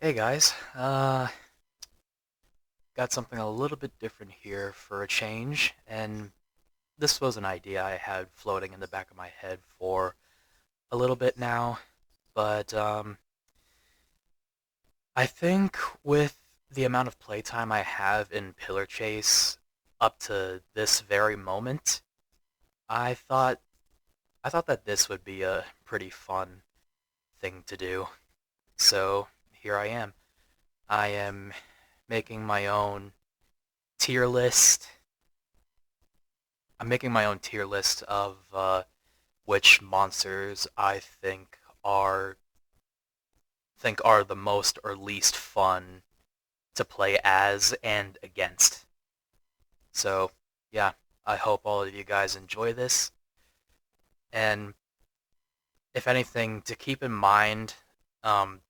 Hey guys, got something a little bit different here for a change, and this was an idea I had floating in the back of my head for a little bit now, but I think with the amount of playtime I have in Pillar Chase up to this very moment, I thought I thought that this would be a pretty fun thing to do. So here I am. I am making my own tier list I'm making my own tier list of which monsters I think are the most or least fun to play as and against. So yeah, I hope all of you guys enjoy this. And if anything, to keep in mind,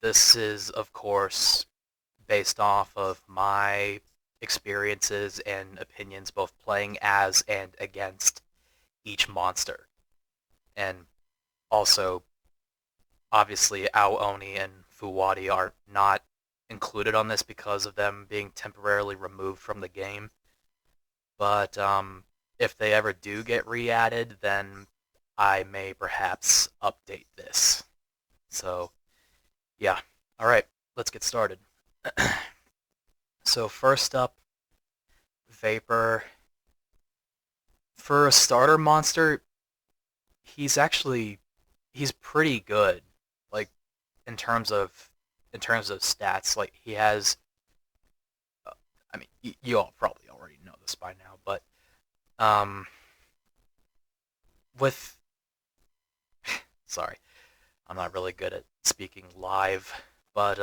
this is of course based off of my experiences and opinions, both playing as and against each monster. And also, obviously, Aooni and Fuwadi are not included on this because of them being temporarily removed from the game. But if they ever do get re-added, then I may perhaps update this. So, yeah. All right, let's get started. So first up, Vapor. For a starter monster, he's actually he's pretty good. Like in terms of stats, like he has. I mean, you all probably already know this by now, but um, with sorry, I'm not really good at speaking live, but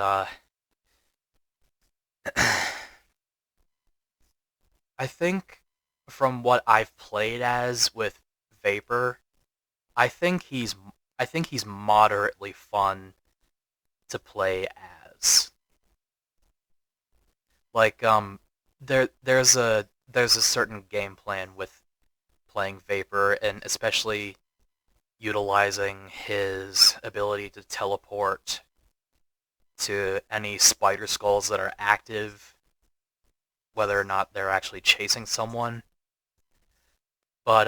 I think from what I've played as with Vapor, I think he's I think he's moderately fun to play as. Like there's a certain game plan with playing Vapor, and especially utilizing his ability to teleport to any spider skulls that are active, whether or not they're actually chasing someone. But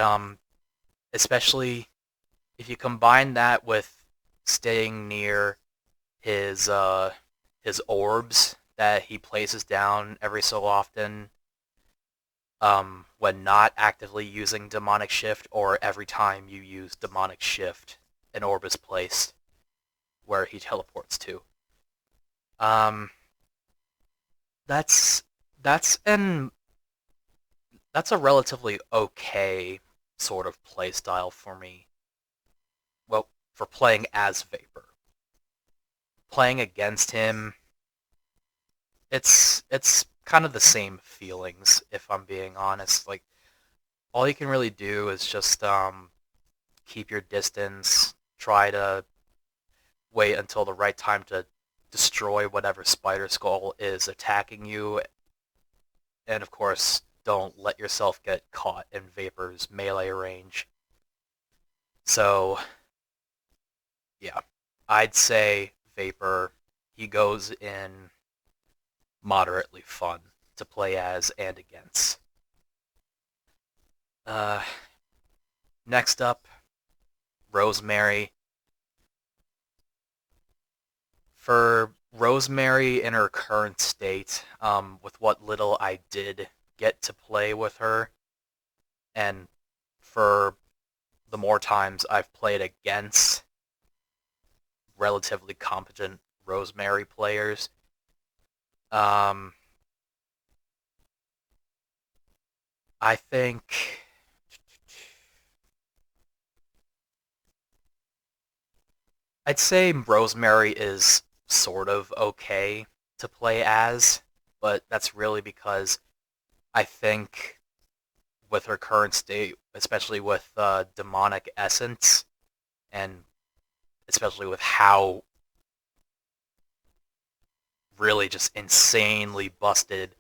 especially if you combine that with staying near his his orbs that he places down every so often, when not actively using demonic shift, or every time you use demonic shift, an orb is placed where he teleports to. Um, that's that's an that's a relatively okay sort of play style for me. Well, for playing as Vapor, playing against him, it's kind of the same feelings. If I'm being honest, like all you can really do is just keep your distance, try to wait until the right time to destroy whatever spider skull is attacking you, and of course, don't let yourself get caught in Vapor's melee range. So, yeah, I'd say Vapor, he goes in moderately fun to play as and against. Uh, Next up, Rosemary. For Rosemary in her current state, with what little I did get to play with her, and for the more times I've played against relatively competent Rosemary players, um, I think I'd say Rosemary is sort of okay to play as, but that's really because I think with her current state, especially with demonic essence, and especially with how really just insanely busted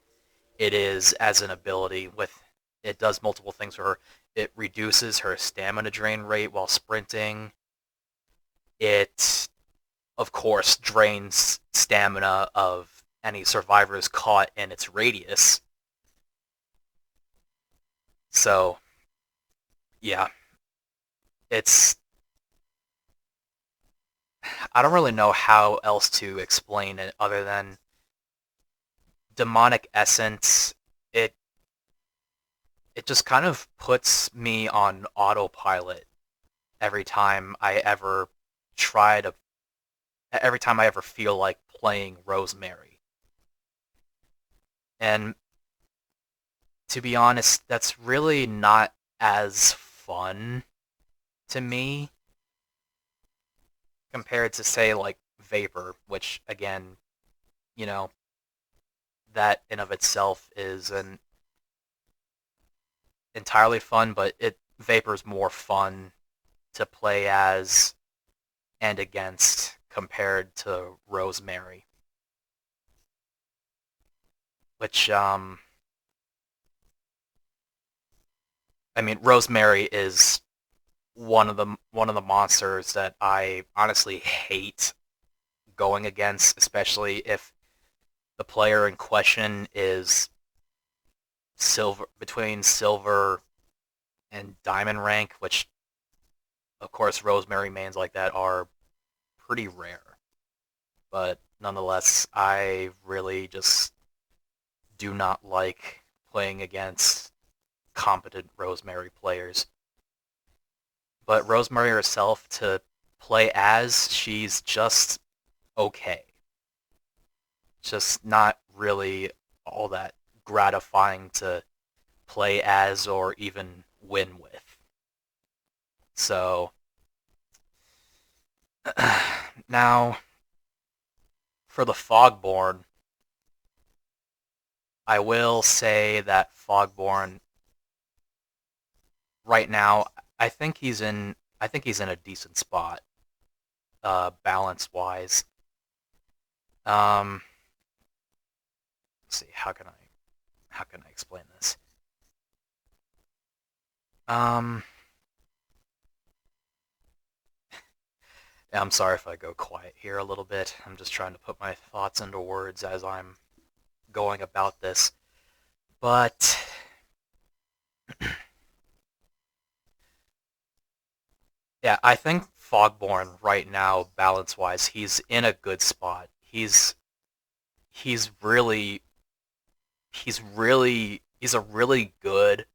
it is as an ability, with it does multiple things for her. It reduces her stamina drain rate while sprinting. It of course, drains stamina of any survivors caught in its radius. So, yeah, it's... I don't really know how else to explain it other than demonic essence. It it just kind of puts me on autopilot every time I ever try to every time I ever feel like playing Rosemary. And to be honest, that's really not as fun to me compared to, say, like Vapor, which again, you know, that in of itself is an entirely fun, but Vapor's more fun to play as and against compared to Rosemary, which I mean, Rosemary is one of the monsters that I honestly hate going against, especially if the player in question is between silver and diamond rank, which of course Rosemary mains like that are pretty rare. But nonetheless, I really just do not like playing against competent Rosemary players. But Rosemary herself, to play as, she's just okay. Just not really all that gratifying to play as or even win with. So, now, for the Fogborn, I will say that Fogborn right now, I think he's in a decent spot, balance wise. Um, let's see, how can I explain this? Um, I'm sorry if I go quiet here a little bit. I'm just trying to put my thoughts into words as I'm going about this. But yeah, I think Fogborn right now, balance wise, he's in a good spot. He's really he's a really good,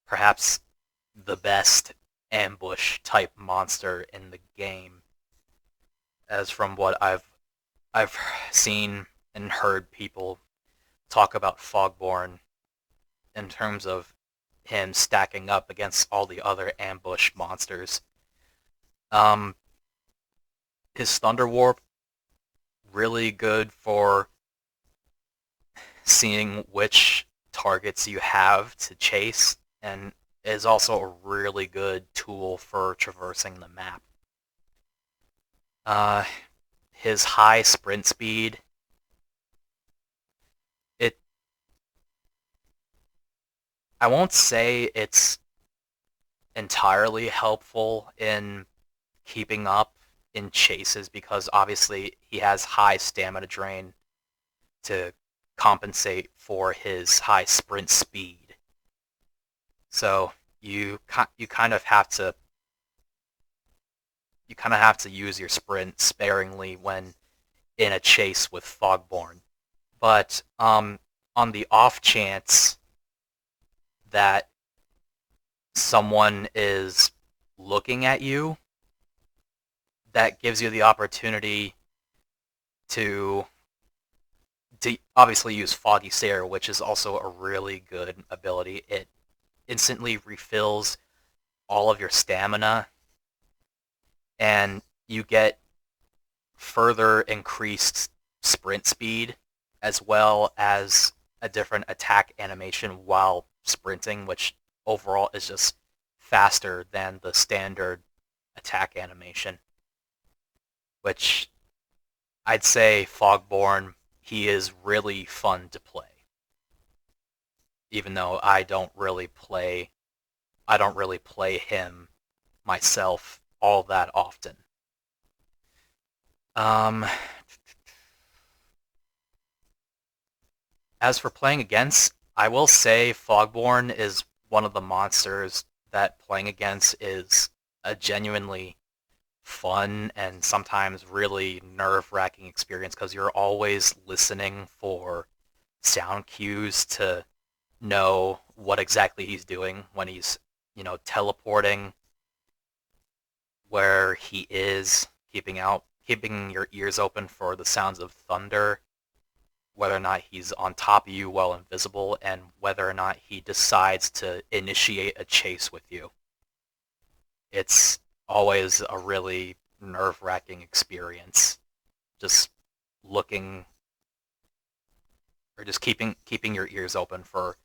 perhaps the best ambush type monster in the game, as from what I've seen and heard people talk about Fogborn in terms of him stacking up against all the other ambush monsters. Um, his Thunder Warp, really good for seeing which targets you have to chase, and is also a really good tool for traversing the map. Uh, his high sprint speed, it I won't say it's entirely helpful in keeping up in chases because obviously he has high stamina drain to compensate for his high sprint speed. So you kind of have to use your sprint sparingly when in a chase with Fogborn. But on the off chance that someone is looking at you, that gives you the opportunity to obviously use Foggy Stare, which is also a really good ability. It instantly refills all of your stamina, and you get further increased sprint speed, as well as a different attack animation while sprinting, which overall is just faster than the standard attack animation. Which I'd say Fogborn, he is really fun to play. Even though I don't really play him myself all that often. Um, as for playing against, I will say Fogborn is one of the monsters that playing against is a genuinely fun and sometimes really nerve-wracking experience because you're always listening for sound cues to know what exactly he's doing when he's, teleporting, where he is, keeping your ears open for the sounds of thunder, whether or not he's on top of you while invisible, and whether or not he decides to initiate a chase with you. It's always a really nerve-wracking experience. Just looking or just keeping your ears open for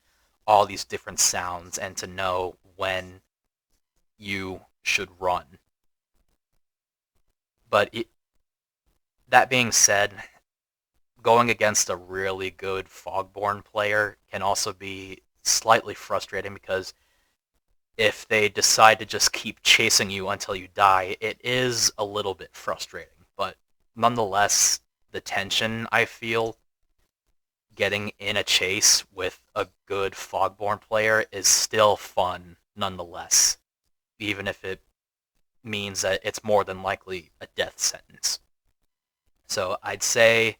all these different sounds and to know when you should run. But that being said, going against a really good Fogborn player can also be slightly frustrating because if they decide to just keep chasing you until you die, it is a little bit frustrating. But nonetheless, the tension I feel getting in a chase with a good Fogborn player is still fun nonetheless, even if it means that it's more than likely a death sentence. So I'd say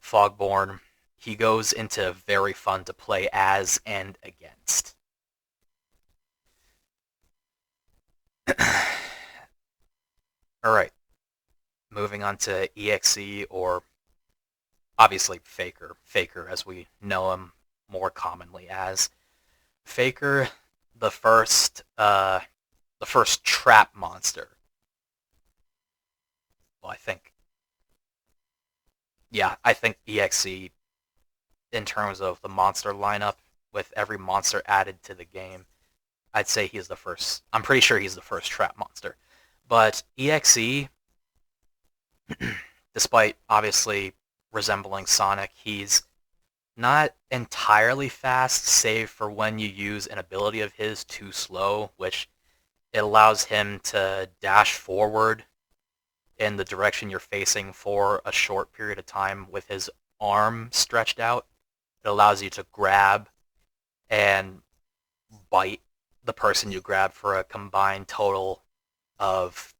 Fogborn, he goes into very fun to play as and against. Alright, moving on to EXE, or obviously Faker. Faker as we know him more commonly as. Faker, the first trap monster. Well, I think EXE, in terms of the monster lineup, with every monster added to the game, I'd say he's the first. I'm pretty sure he's the first trap monster. But EXE, despite obviously resembling Sonic, he's not entirely fast, save for when you use an ability of his too slow, which it allows him to dash forward in the direction you're facing for a short period of time with his arm stretched out. It allows you to grab and bite the person you grab for a combined total of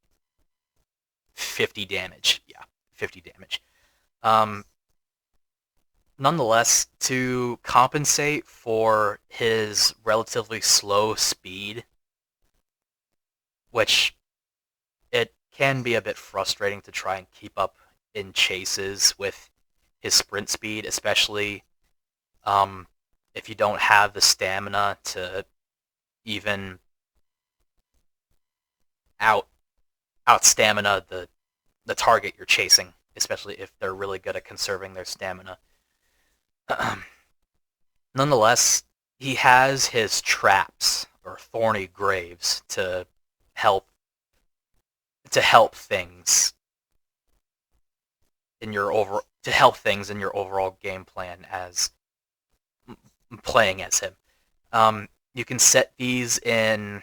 50 damage. Yeah, 50 damage. Um, Nonetheless, to compensate for his relatively slow speed, which it can be a bit frustrating to try and keep up in chases with his sprint speed, especially um, if you don't have the stamina to even out out stamina the target you're chasing, especially if they're really good at conserving their stamina. Nonetheless, he has his traps or thorny graves help help things in your overall game plan as playing as him. You can set these in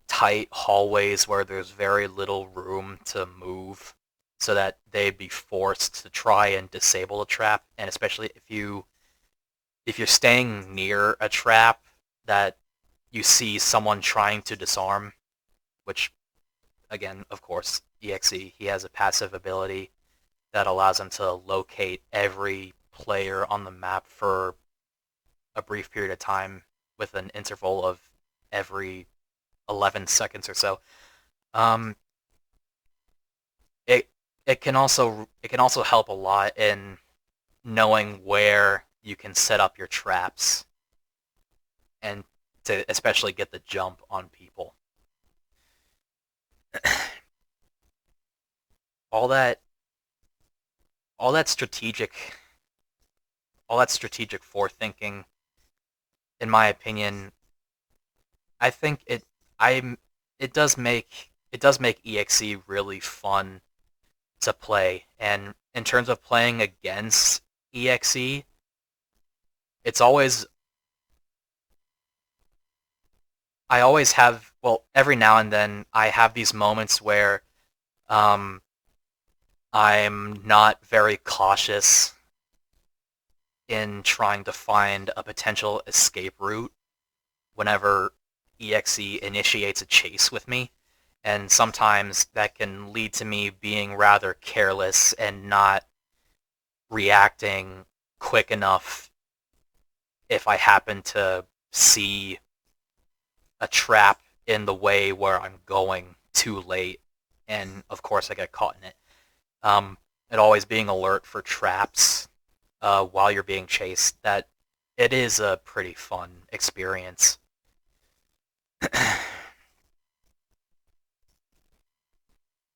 tight hallways where there's very little room to move, so that they'd be forced to try and disable a trap, and especially if you're staying near a trap that you see someone trying to disarm, which again, of course, EXE, he has a passive ability that allows him to locate every player on the map for a brief period of time with an interval of every 11 seconds or so. Um, it it can also help a lot in knowing where you can set up your traps and to especially get the jump on people. all that all that strategic all that strategic forethinking, in my opinion, I think I it does make EXE really fun to play. And in terms of playing against EXE, it's always I always have, well, every now and then I have these moments where um I'm not very cautious in trying to find a potential escape route whenever EXE initiates a chase with me, and sometimes that can lead to me being rather careless and not reacting quick enough if I happen to see a trap in the way where I'm going too late, and of course I get caught in it. Um, and always being alert for traps while you're being chased, that it is a pretty fun experience.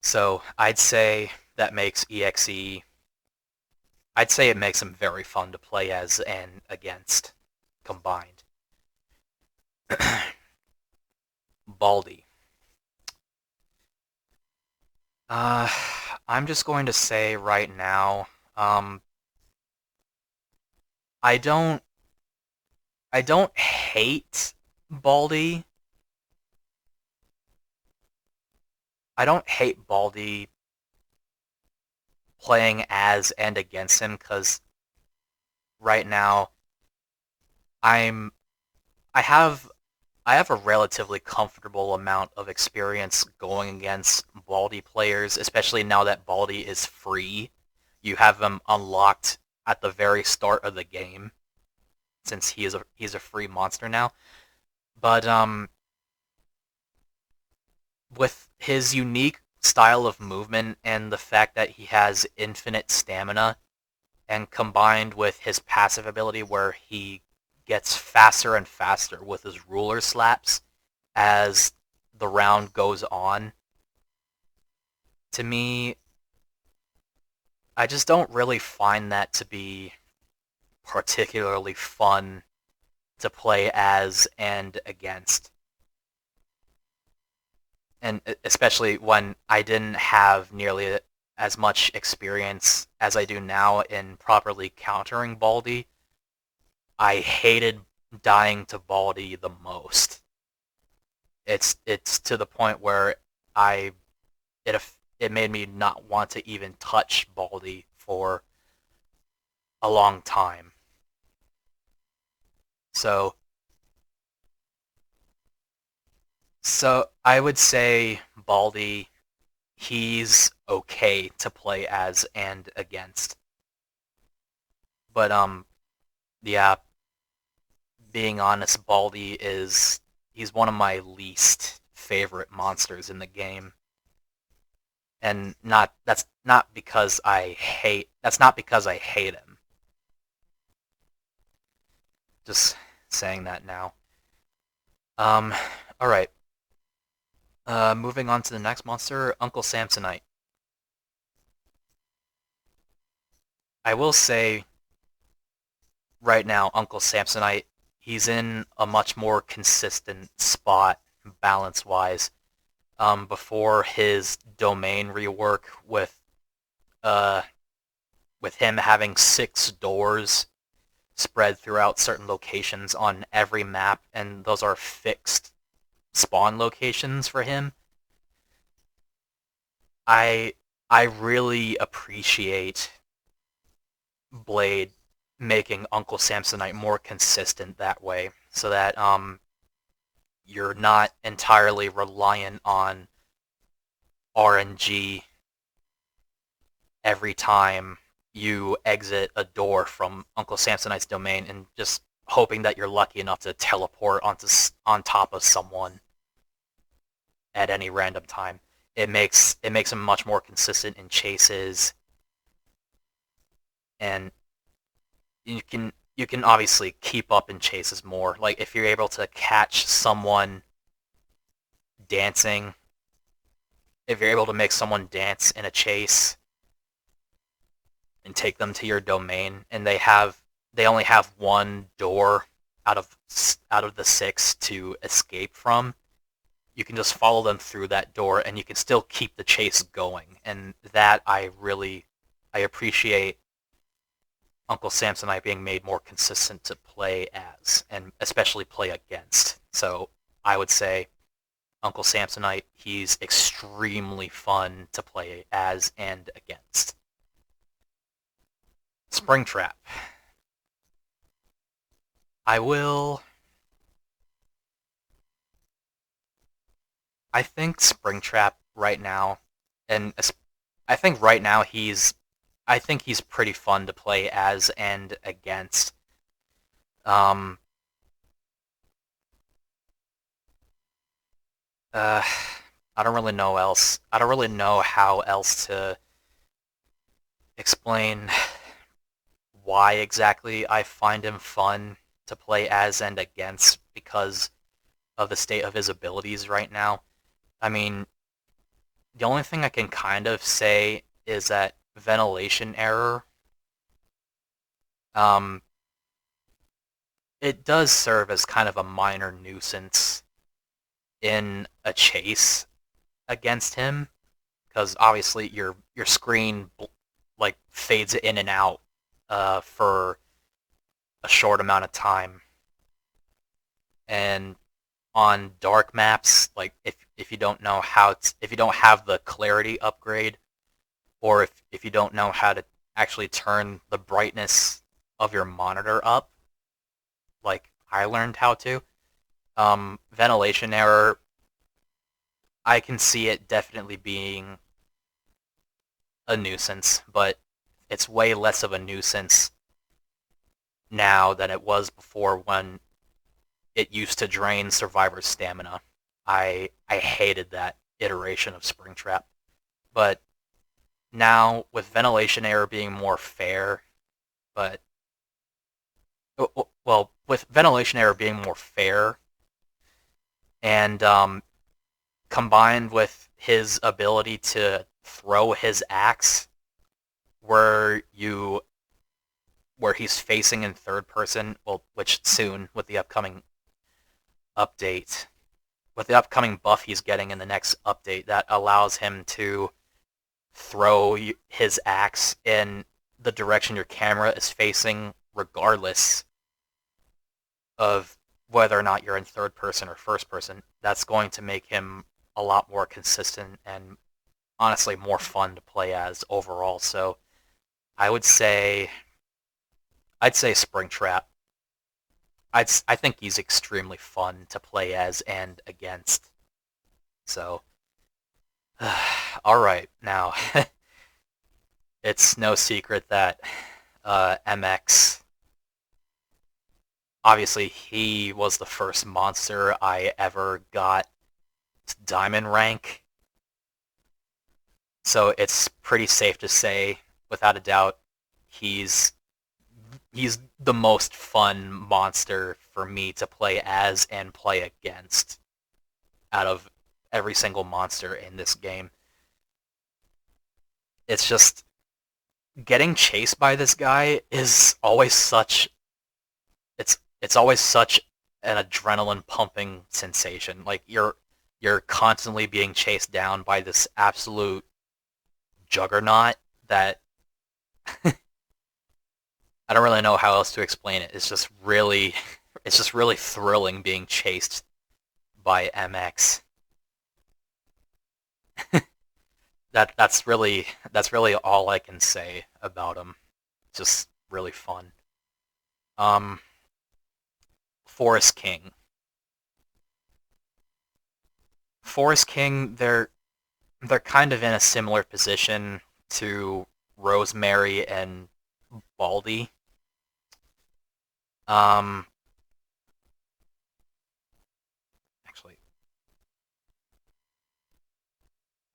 So I'd say that makes EXE. I'd say it makes him very fun to play as and against combined. Baldi. Uh, I'm just going to say right now, um, I don't, I don't hate Baldi. I don't hate Baldi playing as and against him because right now I'm, I have, I have a relatively comfortable amount of experience going against Baldi players, especially now that Baldi is free. You have him unlocked at the very start of the game, since he's a free monster now. But with his unique style of movement and the fact that he has infinite stamina, and combined with his passive ability where he gets faster and faster with his ruler slaps as the round goes on, to me, I just don't really find that to be particularly fun to play as and against. And especially when I didn't have nearly as much experience as I do now in properly countering Baldi. I hated dying to Baldi the most. It's to the point where I it it made me not want to even touch Baldi for a long time. So I would say Baldi, he's okay to play as and against. But yeah, being honest, Baldi is he's one of my least favorite monsters in the game. And not that's not because I hate him. Just saying that now. Um all right. Moving on to the next monster, Uncle Samsonite. I will say right now, Uncle Samsonite, he's in a much more consistent spot balance-wise. Before his domain rework uh, with him having 6 doors spread throughout certain locations on every map, and those are fixed spawn locations for him. I I really appreciate Blade making Uncle Samsonite more consistent that way, so that you're not entirely reliant on RNG every time you exit a door from Uncle Samsonite's domain and just hoping that you're lucky enough to teleport on top of someone at any random time. It makes him much more consistent in chases, and you can obviously keep up in chases more. Like if you're able to catch someone dancing, if you're able to make someone dance in a chase and take them to your domain, and they only have one door out of the 6 to escape from, you can just follow them through that door and you can still keep the chase going. And that I appreciate Uncle Samsonite being made more consistent to play as, and especially play against. So I would say Uncle Samsonite. He's extremely fun to play as and against. Springtrap. I will. I think Springtrap right now, and I think right now I think he's pretty fun to play as and against. Um, uh, I don't really know else. I don't really know how else to explain why exactly I find him fun to play as and against because of the state of his abilities right now. I mean, the only thing I can kind of say is that ventilation error, um, it does serve as kind of a minor nuisance in a chase against him because obviously your screen like fades in and out for a short amount of time, and on dark maps, like if you don't know if you don't have the clarity upgrade, or if you don't know how to actually turn the brightness of your monitor up, like I learned how to, ventilation error, I can see it definitely being a nuisance, but it's way less of a nuisance now than it was before when it used to drain survivors' stamina. I hated that iteration of Springtrap. But now with ventilation error being more fair, but well, with ventilation error being more fair, and combined with his ability to throw his axe where you where he's facing in third person, well, which soon with the upcoming update, with the upcoming buff he's getting in the next update, that allows him to throw his axe in the direction your camera is facing, regardless of whether or not you're in third person or first person. That's going to make him a lot more consistent and honestly more fun to play as overall. So I would say I'd say Springtrap. I think he's extremely fun to play as and against. So, all right, now it's no secret that MX, obviously, he was the first monster I ever got to diamond rank. So it's pretty safe to say, without a doubt, he's he's the most fun monster for me to play as and play against out of every single monster in this game. It's just getting chased by this guy is always such it's always such an adrenaline pumping sensation. Like you're constantly being chased down by this absolute juggernaut that I don't really know how else to explain it. It's just really thrilling being chased by MX. That's really all I can say about him. Just really fun. Um, Forest King. Forest King, they're kind of in a similar position to Rosemary and Baldi. Um, actually,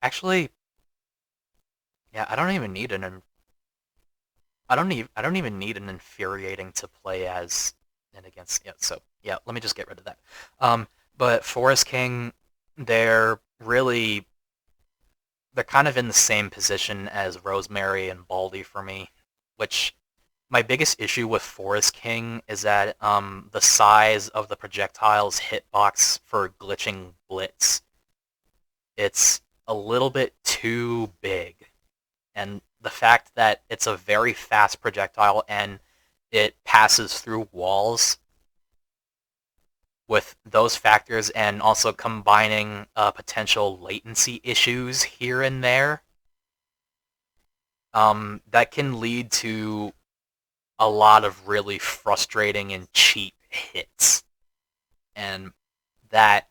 actually, yeah, I don't even need an infuriating to play as and against. Yeah, so yeah, let me just get rid of that. Um, but Forest King, they're really they're kind of in the same position as Rosemary and Baldi for me, which my biggest issue with Forest King is that the size of the projectile's hitbox for glitching Blitz, it's a little bit too big. And the fact that it's a very fast projectile and it passes through walls, with those factors and also combining potential latency issues here and there, that can lead to a lot of really frustrating and cheap hits. And that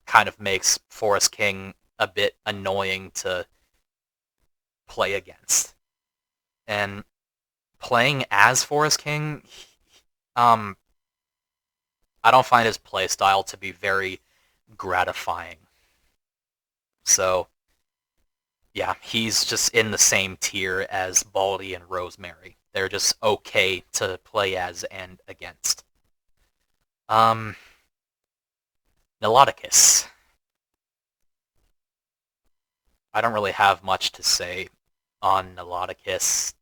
kind of makes Forest King a bit annoying to play against. And playing as Forest King, um, I don't find his playstyle to be very gratifying. So, yeah, he's just in the same tier as Baldi and Rosemary. They're just okay to play as and against. Um, Nellicus. I don't really have much to say on Nellicus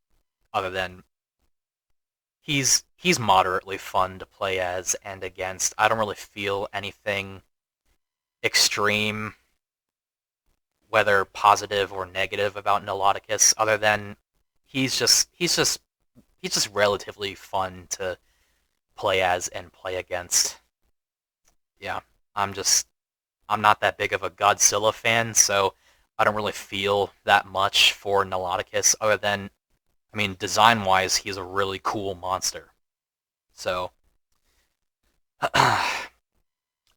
other than he's moderately fun to play as and against. I don't really feel anything extreme, whether positive or negative, about Nellicus, other than he's just relatively fun to play as and play against. Yeah, I'm not that big of a Godzilla fan, so I don't really feel that much for Nellicus, other than, I mean, design-wise, he's a really cool monster. So,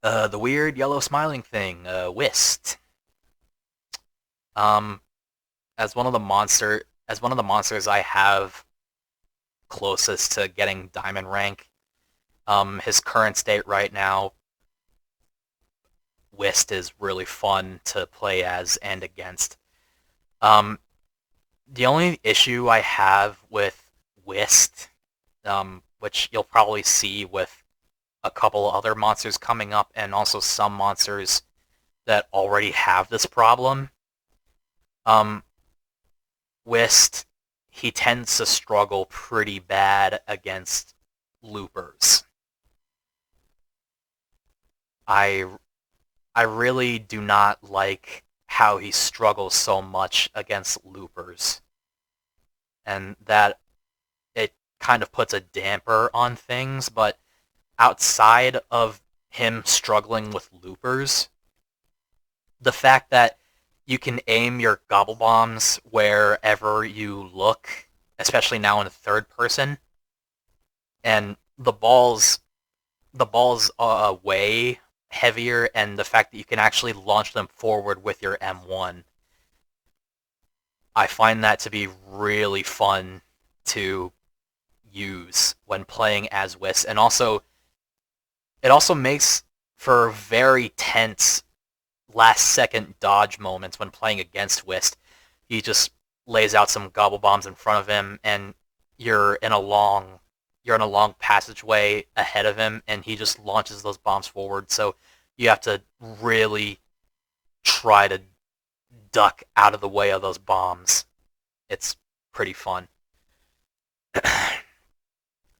the weird yellow smiling thing, Wist. Um, as one of the monsters I have closest to getting diamond rank, his current state right now, Wist is really fun to play as and against. Um, the only issue I have with Wist, which you'll probably see with a couple other monsters coming up, and also some monsters that already have this problem, um, Wist, he tends to struggle pretty bad against loopers. I I really do not like how he struggles so much against loopers, and that it kind of puts a damper on things. But outside of him struggling with loopers, the fact that you can aim your gobble bombs wherever you look, especially now in third person, and the balls way heavier, and the fact that you can actually launch them forward with your M1, I find that to be really fun to use when playing as Wist, and also it also makes for very tense last second dodge moments when playing against Wist. He just lays out some gobble bombs in front of him, and you're in a long passageway ahead of him, and he just launches those bombs forward. So you have to really try to duck out of the way of those bombs. It's pretty fun.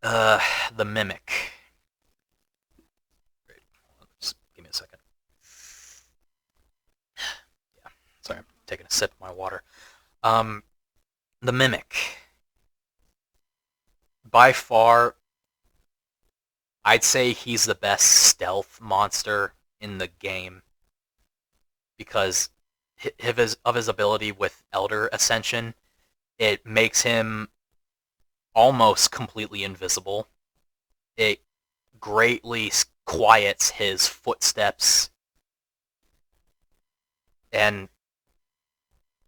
The Mimic. Just give me a second. Yeah, sorry, I'm taking a sip of my water. The Mimic. By far, I'd say he's the best stealth monster in the game, because of his ability with Elder Ascension, it makes him almost completely invisible. It greatly quiets his footsteps, and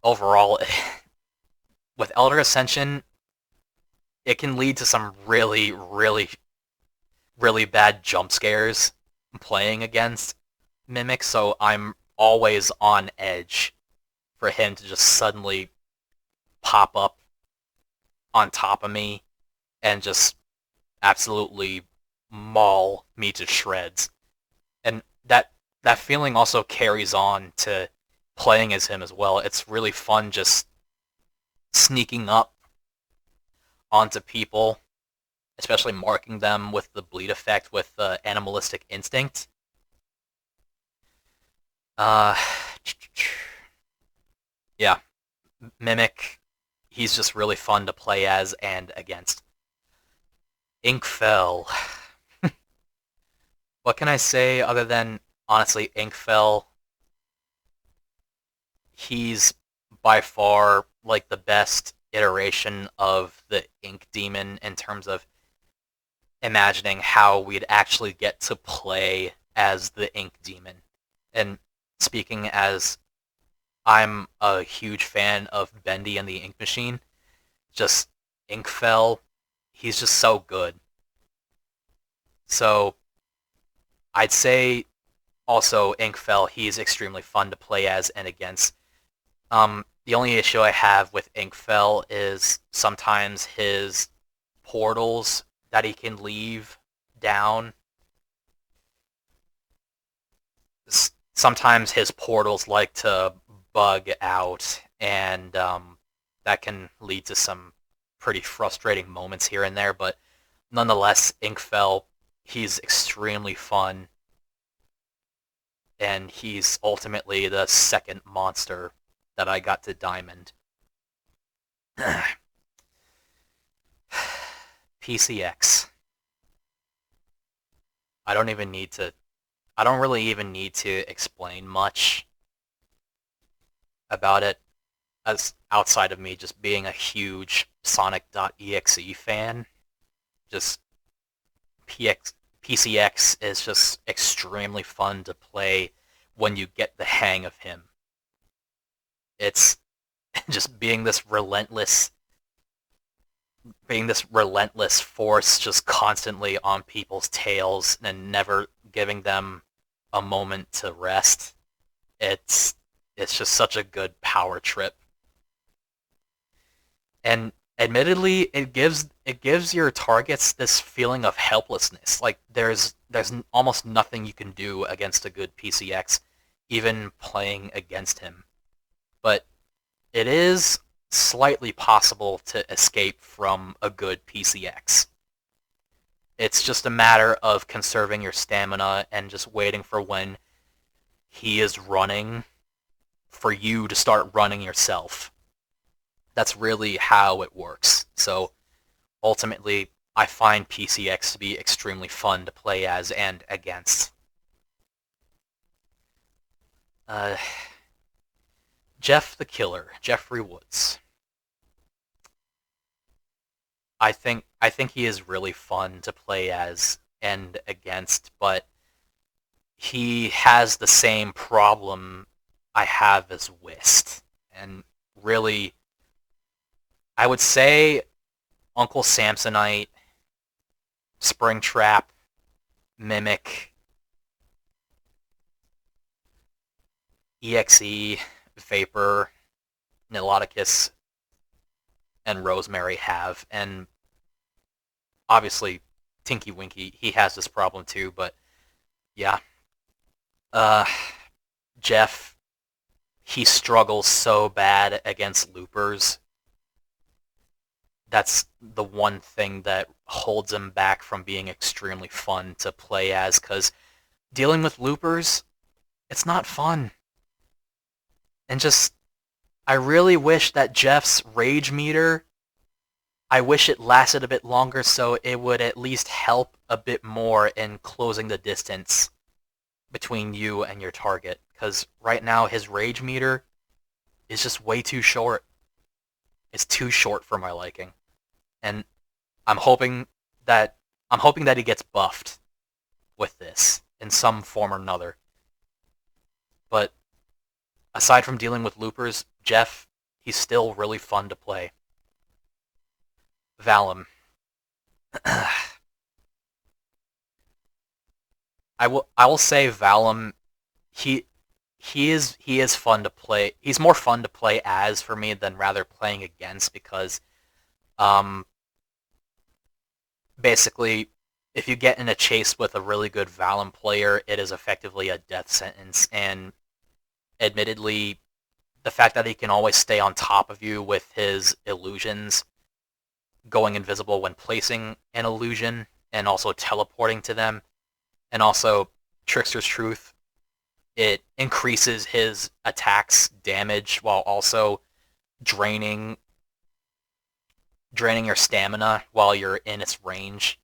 overall, with Elder Ascension, it can lead to some really, really, really bad jump scares playing against Mimic, so I'm always on edge for him to just suddenly pop up on top of me and just absolutely maul me to shreds. And that feeling also carries on to playing as him as well. It's really fun just sneaking up onto people, especially marking them with the bleed effect with animalistic instinct. Uh, yeah, Mimic, he's just really fun to play as and against. Inkfell. what can I say other than, honestly, Inkfell, he's by far like the best iteration of the Ink Demon in terms of imagining how we'd actually get to play as the Ink Demon. And speaking as I'm a huge fan of Bendy and the Ink Machine, just Inkfell, he's just so good. So I'd say also Inkfell, he's extremely fun to play as and against. The only issue I have with Inkfell is sometimes his portals that he can leave down. Sometimes his portals like to bug out, and that can lead to some pretty frustrating moments here and there. But nonetheless, Inkfell, he's extremely fun, and he's ultimately the second monster that I got to Diamond. PCX. I don't even need to. I don't really even need to explain much about it, as outside of me just being a huge Sonic.exe fan. Just PCX is just extremely fun to play when you get the hang of him. It's just being this relentless force just constantly on people's tails and never giving them a moment to rest. It's it's just such a good power trip. And admittedly, it gives your targets this feeling of helplessness. Like there's almost nothing you can do against a good PCX, even playing against him. But it is slightly possible to escape from a good PCX. It's just a matter of conserving your stamina and just waiting for when he is running for you to start running yourself. That's really how it works. So ultimately, I find PCX to be extremely fun to play as and against. Uh, Jeff the Killer, Jeffrey Woods. I think he is really fun to play as and against, but he has the same problem I have as Wist. And really, I would say Uncle Samsonite, Springtrap, Mimic, EXE, Vapor, Nellicus, and Rosemary have. And obviously, Tinky Winky, he has this problem too, but yeah. Uh, Jeff, he struggles so bad against loopers. That's the one thing that holds him back from being extremely fun to play as, because dealing with loopers, it's not fun. And just, I really wish that Jeff's rage meter, I wish it lasted a bit longer so it would at least help a bit more in closing the distance between you and your target. Because right now his rage meter is just way too short. It's too short for my liking. And I'm hoping that I'm hoping that he gets buffed with this in some form or another. But aside from dealing with loopers, Jeff, he's still really fun to play. Valum. I will say Valum, he he is fun to play. He's more fun to play as for me than rather playing against, because um basically, if you get in a chase with a really good Valum player, it is effectively a death sentence. And admittedly, the fact that he can always stay on top of you with his illusions, going invisible when placing an illusion, and also teleporting to them, and also Trickster's Truth, it increases his attack's damage while also draining draining your stamina while you're in its range.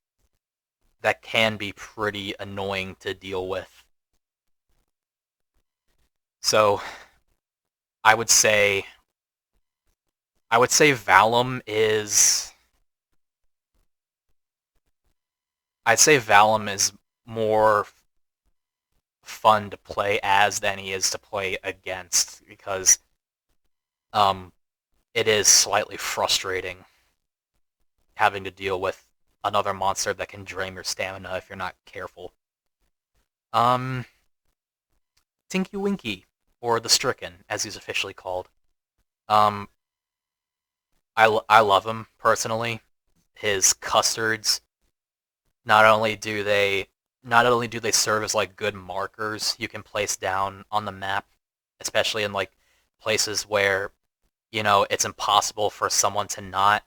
that can be pretty annoying to deal with. So I would say Valum is I'd say Valum is more fun to play as than he is to play against because um it is slightly frustrating having to deal with another monster that can drain your stamina if you're not careful. Um Tinky Winky, or the Stricken as he's officially called. Um I love him personally. His custards not only do they serve as like good markers you can place down on the map, especially in like places where it's impossible for someone to not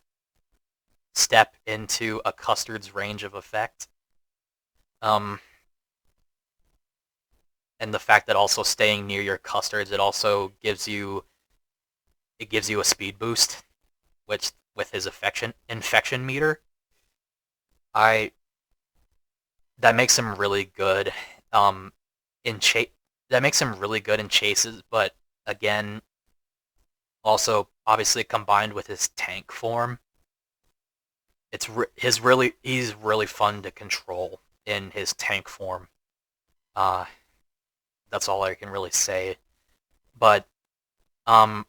step into a custard's range of effect. Um, and the fact that also staying near your custards, it also gives you a speed boost, which with his infection meter, I that makes him really good. Um, in chase that makes him really good in chases, but again, also obviously combined with his tank form, he's really fun to control in his tank form. Uh, that's all I can really say. But um,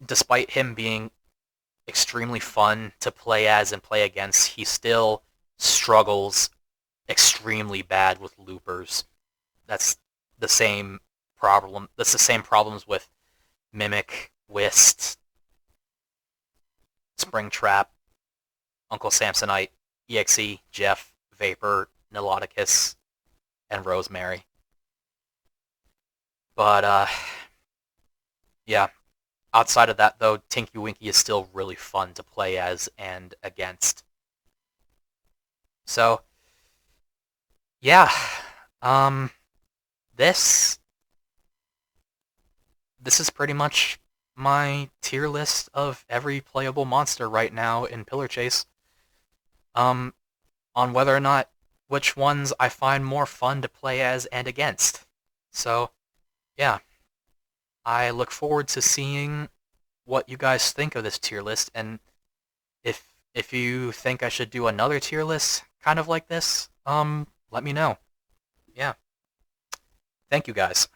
despite him being extremely fun to play as and play against, he still struggles extremely bad with loopers. That's the same problem. That's the same problems with Mimic, Wist, Springtrap, Uncle Samsonite, EXE, Jeff, Vapor, Nellicus, and Rosemary. But yeah. Outside of that, though, Tinky Winky is still really fun to play as and against. So yeah, um, this this is pretty much my tier list of every playable monster right now in Pillar Chase. Um, on whether or not which ones I find more fun to play as and against. So yeah, I look forward to seeing what you guys think of this tier list, and if you think I should do another tier list kind of like this, let me know. Yeah. Thank you guys.